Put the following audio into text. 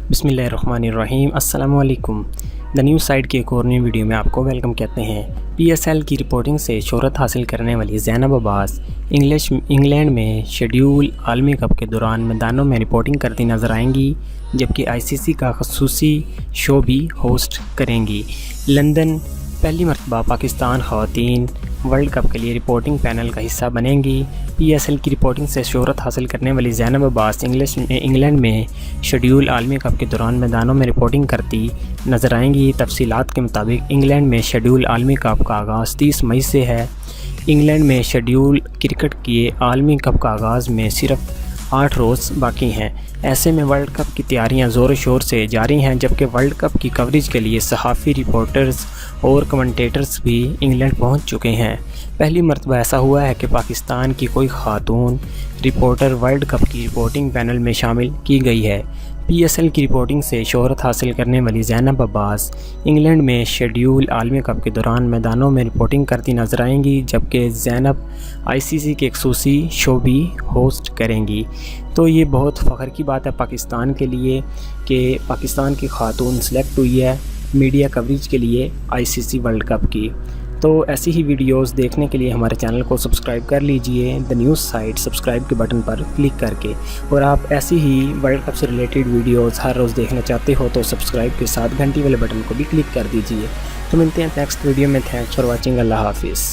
बिस्मिल्लाहिर्रहमानिर्रहीम। अस्सलाम वालेकुम। द न्यूज़ साइट की एक और नई वीडियो में आपको वेलकम कहते हैं। PSL की रिपोर्टिंग से शोहरत हासिल करने वाली ज़ैनब अब्बास इंग्लैंड में शेड्यूल आलमी कप के दौरान मैदानों में रिपोर्टिंग करती नज़र आएंगी, जबकि ICC का खसूसी शो भी होस्ट करेंगी। लंदन पहली मरतबा पाकिस्तान ख़वातीन वर्ल्ड कप के लिए रिपोर्टिंग पैनल का हिस्सा बनेंगी। PSL की रिपोर्टिंग से शोहरत हासिल करने वाली ज़ैनब अब्बास इंग्लैंड में शेड्यूल आलमी कप के दौरान मैदानों में रिपोर्टिंग करती नज़र आएंगी। तफसीलात के मुताबिक इंग्लैंड में शेड्यूल आलमी कप का आगाज़ 30 मई से है। इंग्लैंड में शेड्यूल क्रिकेट के आलमी कप का आगाज़ में सिर्फ 8 रोज़ बाकी हैं। ऐसे में वर्ल्ड कप की तैयारियां ज़ोर शोर से जारी हैं, जबकि वर्ल्ड कप की कवरेज के लिए सहाफ़ी, रिपोर्टर्स और कमेंटेटर्स भी इंग्लैंड पहुंच चुके हैं। पहली मरतबा ऐसा हुआ है कि पाकिस्तान की कोई खातून रिपोर्टर वर्ल्ड कप की रिपोर्टिंग पैनल में शामिल की गई है। PSL की रिपोर्टिंग से शोहरत हासिल करने वाली ज़ैनब अब्बास इंग्लैंड में शेड्यूल आलमी कप के दौरान मैदानों में रिपोर्टिंग करती नज़र आएंगी, जबकि ज़ैनब ICC के खसूसी शो भी होस्ट करेंगी। तो ये बहुत फ़ख्र की बात है पाकिस्तान के लिए कि पाकिस्तान की खातून सेलेक्ट हुई है मीडिया कवरेज के लिए ICC वर्ल्ड कप की। तो ऐसी ही वीडियोस देखने के लिए हमारे चैनल को सब्सक्राइब कर लीजिए द न्यूज़ साइट सब्सक्राइब के बटन पर क्लिक करके। और आप ऐसी ही वर्ल्ड कप से रिलेटेड वीडियोस हर रोज़ देखना चाहते हो तो सब्सक्राइब के साथ घंटी वाले बटन को भी क्लिक कर दीजिए। तो मिलते हैं नेक्स्ट वीडियो में। Thanks for watching. अल्लाह हाफिज़।